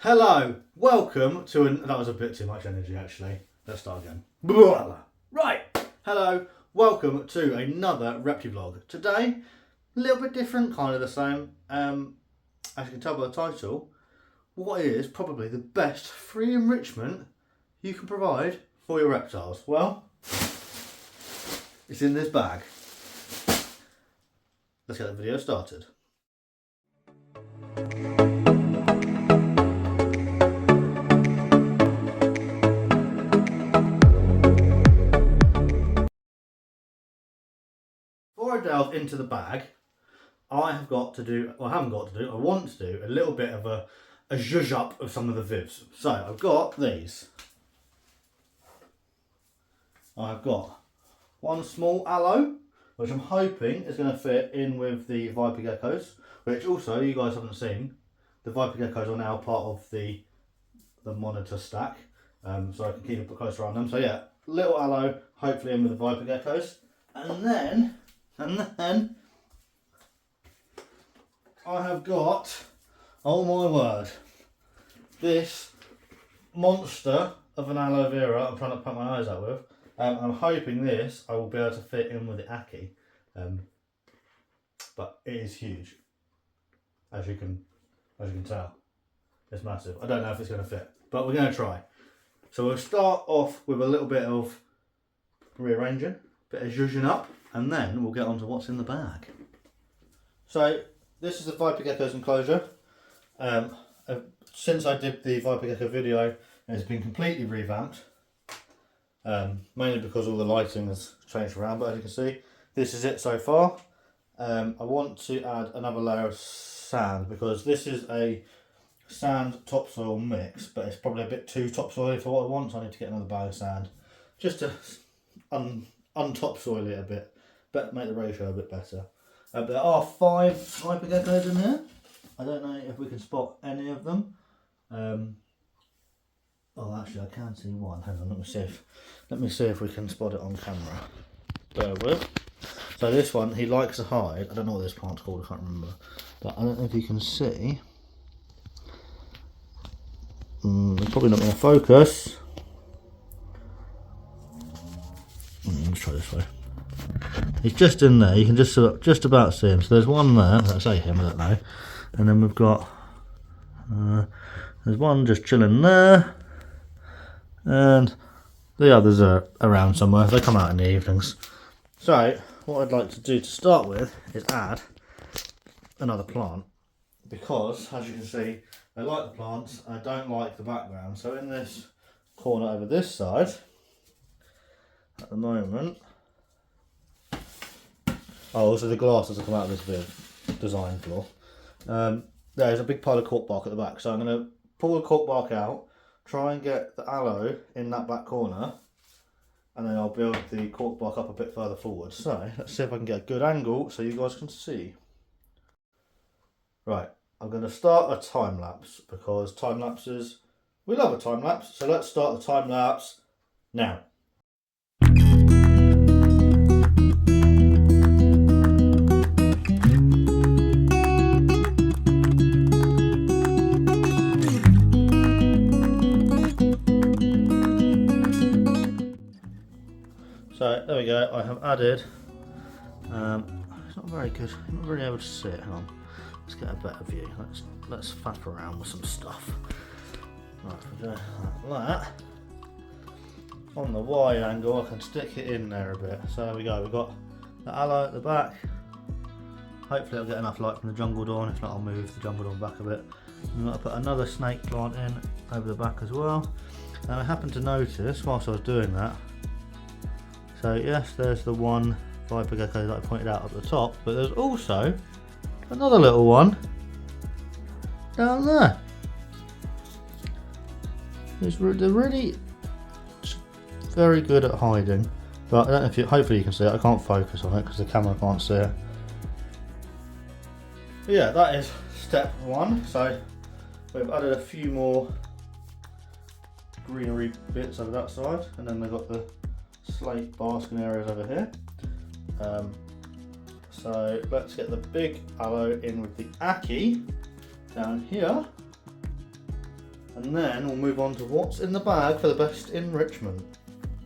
Hello, welcome to that was a bit too much energy actually. Let's start again. Right, hello, welcome to another ReptiVlog. Today, a little bit different, kind of the same. As you can tell by the title, what is probably the best free enrichment you can provide for your reptiles? Well, it's in this bag. Let's get the video started. Before I delve into the bag, I have got to do, well I haven't got to do, I want to do a little bit of a zhuzh up of some of the vivs. So I've got these. I've got one small aloe, which I'm hoping is going to fit in with the viper geckos, which also you guys haven't seen. The viper geckos are now part of the monitor stack, so I can keep a bit closer on them. So yeah, little aloe, hopefully in with the viper geckos. And then I have got, oh my word, this monster of an aloe vera I'm trying to put my eyes out with. I'm hoping this I will be able to fit in with the Aki, but it is huge, as you can tell. It's massive. I don't know if it's going to fit, but we're going to try. So we'll start off with a little bit of rearranging, bit of zhuzhing up, and then we'll get on to what's in the bag. So this is the viper gecko's enclosure. Since I did the viper gecko video, it's been completely revamped, mainly because all the lighting has changed around, but as you can see, this is it so far. I want to add another layer of sand because this is a sand topsoil mix, but it's probably a bit too topsoily for what I want, so I need to get another bag of sand just to untopsoil it a bit, but make the ratio a bit better. There are 5 viper geckos in here. I don't know if we can spot any of them. Oh, actually, I can see one. Hang on, let me see if we can spot it on camera. Bear with. So this one, he likes to hide. I don't know what this plant's called. I can't remember. But I don't know if you can see. It's probably not going to focus. Let's try this way. He's just in there. You can just about see him. So there's one there. Let's say him. I don't know. And then we've got. There's one just chilling there. And the others are around somewhere. They come out in the evenings. So what I'd like to do to start with is add another plant, because as you can see, I like the plants, I don't like the background. So in this corner over this side, at the moment, also the glasses have come out of this bit design floor. There's a big pile of cork bark at the back, so I'm going to pull the cork bark out, try and get the aloe in that back corner, and then I'll build the cork bark up a bit further forward. So let's see if I can get a good angle so you guys can see. Right, I'm going to start a time lapse because time lapses, we love a time lapse. So let's start the time lapse now. So there we go, I have added, it's not very good, I'm not really able to see it, hang on, let's get a better view, let's faff around with some stuff. Right, if we go like that, on the wide angle I can stick it in there a bit. So there we go, we've got the aloe at the back, hopefully I'll get enough light from the jungle dawn, if not I'll move the jungle dawn back a bit. I'm going to put another snake plant in over the back as well, and I happened to notice whilst I was doing that, so yes, there's the one viper gecko that I pointed out at the top, but there's also another little one down there. They're really very good at hiding, but I don't know if hopefully you can see it. I can't focus on it because the camera can't see it. But yeah, that is step 1. So we've added a few more greenery bits over that side, and then they've got the slate basking areas over here. So let's get the big aloe in with the Aki down here. and then we'll move on to what's in the bag for the best enrichment.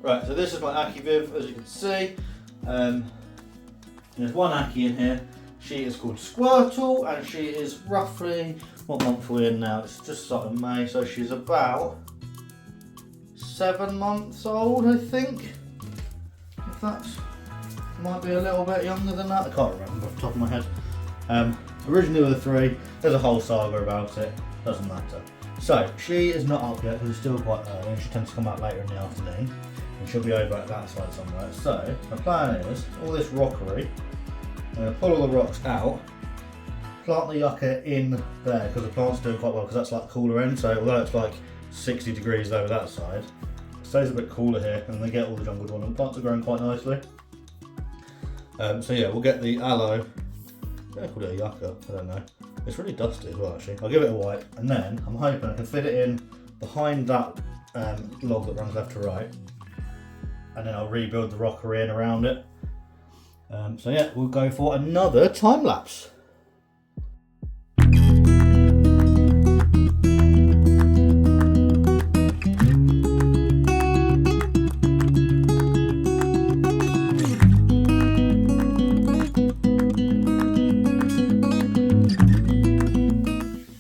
Right, so this is my Aki Viv, as you can see. There's one Aki in here. She is called Squirtle, and she is roughly, what month are we in now? It's just started May, so she's about 7 months old, I think. If that's, might be a little bit younger than that. I can't remember off the top of my head. Originally with a 3, there's a whole saga about it, doesn't matter. So, she is not up yet because it's still quite early, and she tends to come out later in the afternoon. And she'll be over at that side somewhere. So, the plan is, all this rockery, I'm going to pull all the rocks out, plant the yucca in there because the plant's doing quite well because that's like the cooler end. So although it's like 60 degrees over that side, it stays a bit cooler here and they get all the jungle drawn and the plants are growing quite nicely. So yeah, we'll get the aloe, I call it a yucca, I don't know. It's really dusty as well actually. I'll give it a wipe and then I'm hoping I can fit it in behind that log that runs left to right, and then I'll rebuild the rockery in around it. So yeah, we'll go for another time lapse.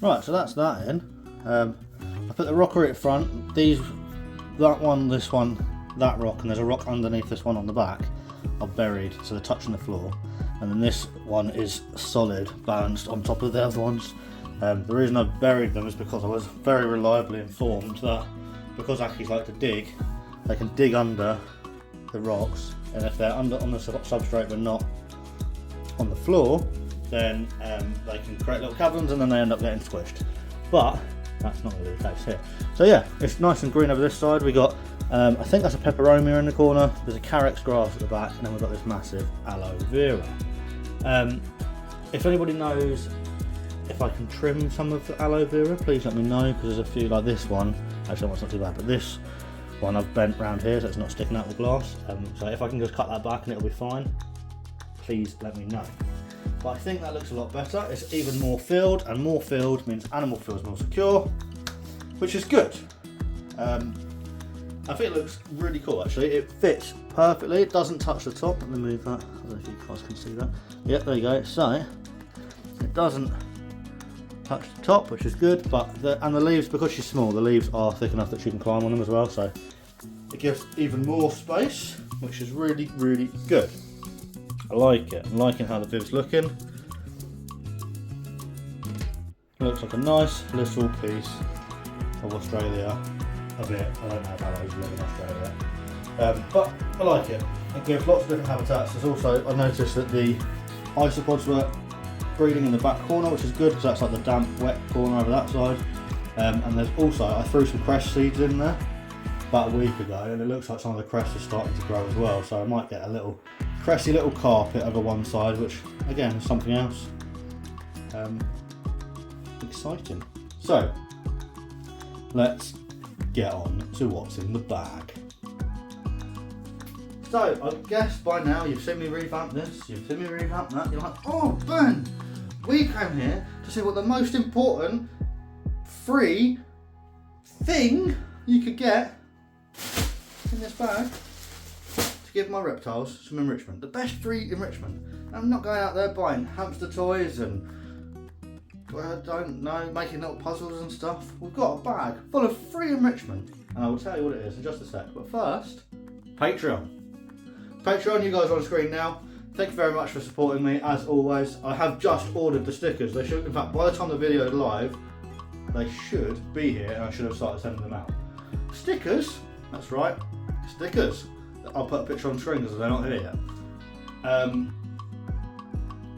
Right, so that's that in. I put the rockery at front. That one, this one, that rock, and there's a rock underneath this one on the back are buried, so they're touching the floor, and then this one is solid, balanced on top of the other ones. The reason I buried them is because I was very reliably informed that because Akis like to dig, they can dig under the rocks, and if they're under on the substrate but not on the floor, then they can create little caverns and then they end up getting squished. But that's not really the case here. So yeah, it's nice and green over this side. We got I think that's a peperomia in the corner, there's a carex grass at the back, and then we've got this massive aloe vera. If anybody knows if I can trim some of the aloe vera, please let me know, because there's a few like this one, actually that's not too bad, but this one I've bent round here so it's not sticking out the glass, so if I can just cut that back and it'll be fine, please let me know. But I think that looks a lot better, it's even more filled, and more filled means animal feels more secure, which is good. I think it looks really cool actually, it fits perfectly, it doesn't touch the top. Let me move that, I don't know if you guys can see that. Yep, there you go, so it doesn't touch the top, which is good, but and the leaves, because she's small, the leaves are thick enough that she can climb on them as well, so it gives even more space, which is really, really good. I like it, I'm liking how the Viv's looking. It looks like a nice little piece of Australia. A bit, I don't know if aloes live in Australia, but I like it. It gives lots of different habitats. There's also, I noticed that the isopods were breeding in the back corner, which is good because that's like the damp, wet corner over that side. And there's also, I threw some cress seeds in there about a week ago, and it looks like some of the cress is starting to grow as well. So I might get a little cressy little carpet over one side, which again is something else. Exciting. So let's get on to what's in the bag. So I guess by now you've seen me revamp this, you've seen me revamp that, you're like, oh Ben, we came here to see what the most important free thing you could get in this bag to give my reptiles some enrichment. The best free enrichment. I'm not going out there buying hamster toys and I don't know, making little puzzles and stuff. We've got a bag full of free enrichment, and I will tell you what it is in just a sec. But first, Patreon. Patreon, you guys are on screen now. Thank you very much for supporting me, as always. I have just ordered the stickers. They should, in fact, by the time the video is live, they should be here, and I should have started sending them out. Stickers, that's right, stickers. I'll put a picture on screen because they're not here yet.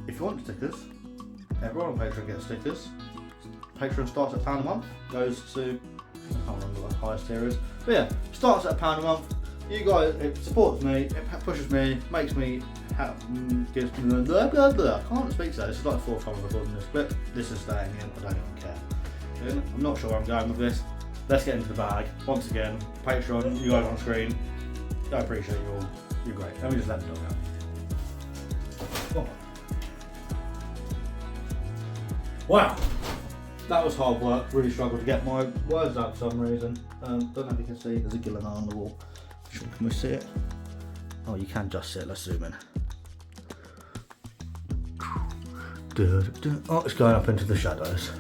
If you want stickers, everyone on Patreon gets stickers. Patreon starts at £1 a month, goes to, I can't remember what the highest tier is, but yeah, starts at £1 a month. You guys, it supports me, it pushes me, makes me gives me blah blah blah. I can't speak today. This is like the fourth time I'm recording this, but this is staying in. I don't even care. I'm not sure where I'm going with this. Let's get into the bag. Once again, Patreon, you guys on screen. I appreciate you all. You're great. Let me just let the dog out. Wow. that was hard work. Really struggled to get my words out for some reason. Don't know if you can see, there's a gill eye on the wall. Can we see it? Oh, you can just see it. Let's zoom in. Oh, it's going up into the shadows.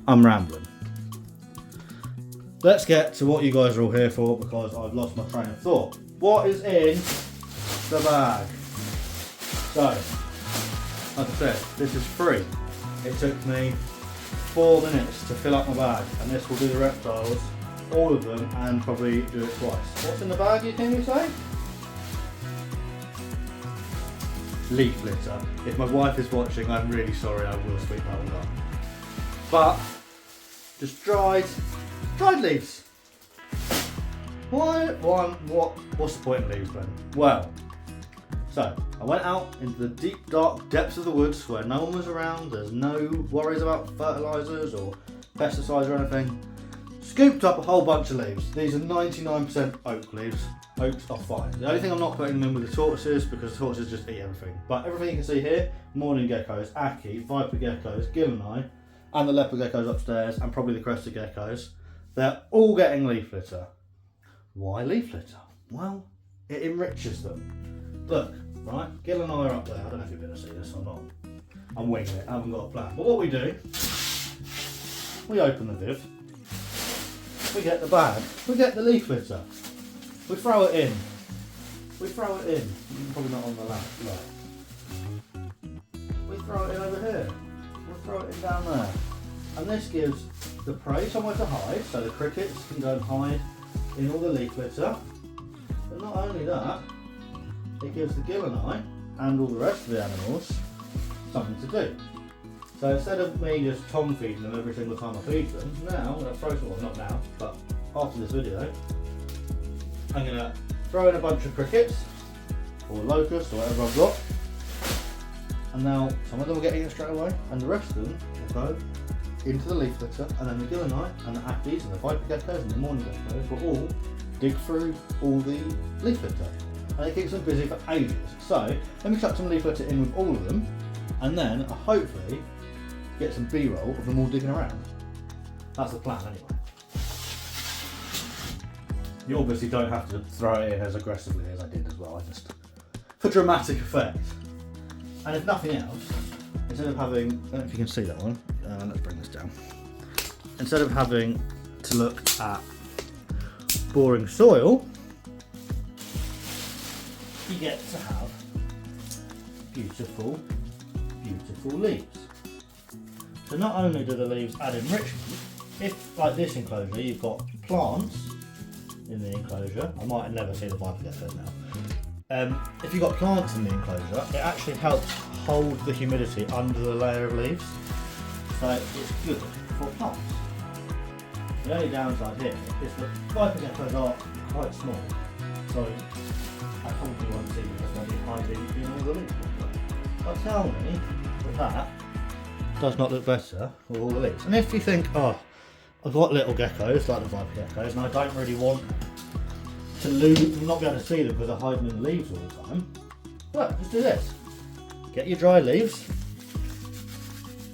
I'm rambling. Let's get to what you guys are all here for, because I've lost my train of thought. What is in the bag? So, like I said, this is free. It took me 4 minutes to fill up my bag, and this will do the reptiles, all of them, and probably do it twice. What's in the bag, you can say? Leaf litter. If my wife is watching, I'm really sorry, I will sweep that one up. But just dried leaves. What's the point of leaves then? Well, so I went out into the deep dark depths of the woods where no one was around, there's no worries about fertilisers or pesticides or anything. Scooped up a whole bunch of leaves. These are 99% oak leaves. Oaks are fine. The only thing I'm not putting them in with the tortoises, because the tortoises just eat everything. But everything you can see here, mourning geckos, ackee, viper geckos, gillini, and the leopard geckos upstairs, and probably the crested geckos, they're all getting leaf litter. Why leaf litter? Well, it enriches them. Look, right, Gil and I are up there. I don't know if you're going to see this or not. I'm winging it, I haven't got a plan. But what we do, we open the viv, we get the bag, we get the leaf litter, we throw it in. Probably not on the lap, right. We throw it in over here. Throw it in down there, and this gives the prey somewhere to hide, so the crickets can go and hide in all the leaf litter. But not only that, it gives the gillini and all the rest of the animals something to do. So instead of me just tom feeding them every single time I feed them, now I'm going to throw some, well, not now, but after this video, I'm going to throw in a bunch of crickets or locusts or whatever I've got. And now some of them will get eaten straight away, and the rest of them will go into the leaf litter, and then the gillini and the ackies and the viper geckos and the mourning geckos will all dig through all the leaf litter, and it keeps them busy for ages. So let me chuck some leaf litter in with all of them, and then hopefully get some B-roll of them all digging around. That's the plan anyway. You obviously don't have to throw it in as aggressively as I did as well, I just for dramatic effect. And if nothing else, instead of having, I don't know if you can see that one, let's bring this down. Instead of having to look at boring soil, you get to have beautiful, beautiful leaves. So not only do the leaves add enrichment, if like this enclosure, you've got plants in the enclosure, I might never see the viper geckos now. If you've got plants in the enclosure, it actually helps hold the humidity under the layer of leaves, so it's good for plants. The only downside here is that viper geckos are quite small, so I probably won't see them as many hiding in all the leaves. But tell me that does not look better with all the leaves. And if you think, oh, I've got little geckos like the viper geckos, and I don't really want to not be able to see them because they're hiding in the leaves all the time. Look, just do this. Get your dry leaves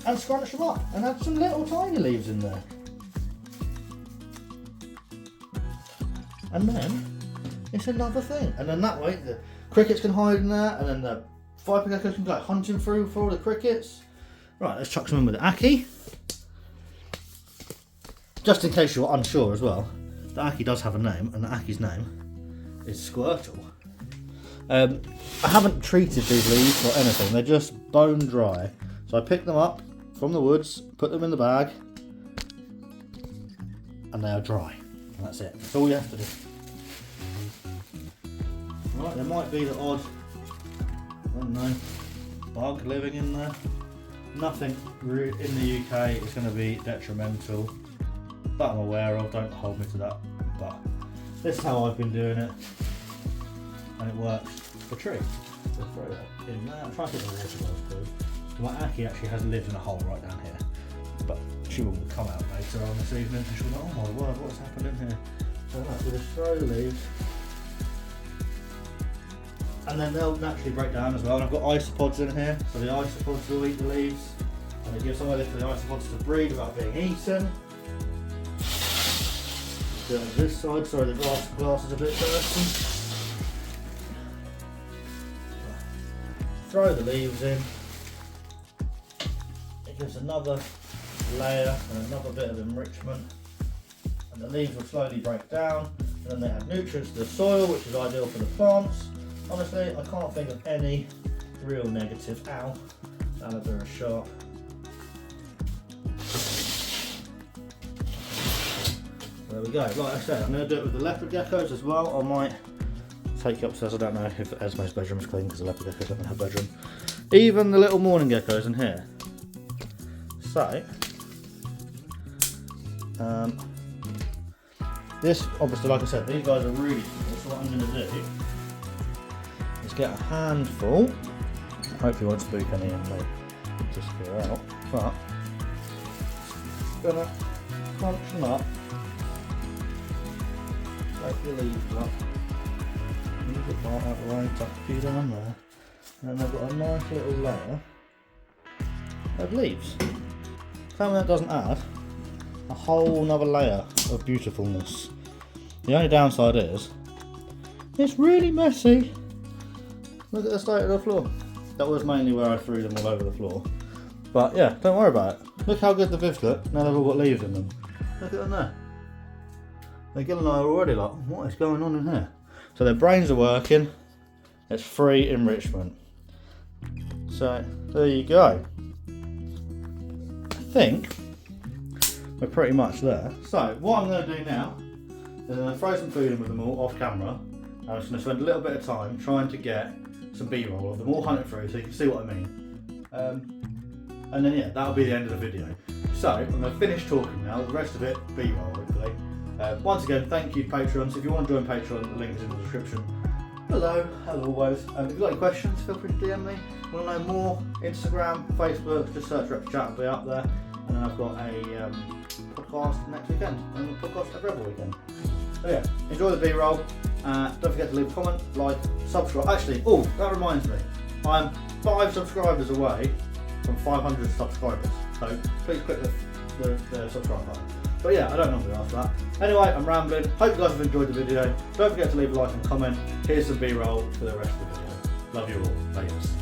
and scrunch them up and add some little tiny leaves in there. And then it's another thing. And then that way the crickets can hide in there, and then the viper geckos can go hunting through for all the crickets. Right, let's chuck some in with the ackee. Just in case you're unsure as well, the ackee does have a name, and the ackee's name is Squirtle. I haven't treated these leaves or anything, they're just bone dry. So I picked them up from the woods, put them in the bag, and they are dry. And that's it, that's all you have to do. Right, there might be the odd, I don't know, bug living in there. Nothing in the UK is going to be detrimental that I'm aware of, don't hold me to that, but this is how I've been doing it, and it works for trees. So throw that in there. I'm trying to get the water wells too. My ackee actually has lived in a hole right down here, but she will come out later on this evening and she'll be like, oh my word, what's happened in here? So look, we'll just throw the leaves. And then they'll naturally break down as well. And I've got isopods in here, so the isopods will eat the leaves. And it gives somewhere for the isopods to breed without being eaten. Do it on this side, sorry the glass is a bit dirty. Throw the leaves in. It gives another layer and another bit of enrichment. And the leaves will slowly break down. And then they add nutrients to the soil, which is ideal for the plants. Honestly, I can't think of any real negative. Ow, that was very sharp. There we go. Like I said, I'm going to do it with the leopard geckos as well. I might take you upstairs. I don't know if Esme's bedroom is clean because the leopard geckos don't have a bedroom. Even the little morning geckos in here. So, this obviously, like I said, these guys are really cool. So what I'm going to do is get a handful. Hopefully, won't spook any and they disappear out. But I'm going to crunch them up. Take the leaves up. Move it right out of the way, tuck a few down there. And then I've got a nice little layer of leaves. Tell me that doesn't add a whole nother layer of beautifulness. The only downside is it's really messy. Look at the state of the floor. That was mainly where I threw them all over the floor. But yeah, don't worry about it. Look how good the Vivs look. Now they've all got leaves in them. Look at them there. Miguel and I are already like, what is going on in here? So their brains are working. It's free enrichment. So there you go. I think we're pretty much there. So what I'm going to do now is I'm going to throw some food in with them all off camera. I'm just going to spend a little bit of time trying to get some B-roll of them all hunted through so you can see what I mean. And then yeah, that'll be the end of the video. So I'm going to finish talking now. The rest of it, B-roll hopefully. Once again, thank you Patreons. If you want to join Patreon, the link is in the description below, as always. If you've got any questions, feel free to DM me. Want to know more? Instagram, Facebook, just search ReptiChat, will be up there. And then I've got a podcast next weekend, and a podcast every other weekend. So yeah, enjoy the B-roll. Don't forget to leave a comment, like, subscribe. Actually, oh, that reminds me, I'm 5 subscribers away from 500 subscribers. So please click the subscribe button. But yeah, I don't normally ask that. Anyway, I'm rambling. Hope you guys have enjoyed the video. Don't forget to leave a like and comment. Here's some B-roll for the rest of the video. Love you all. Thanks.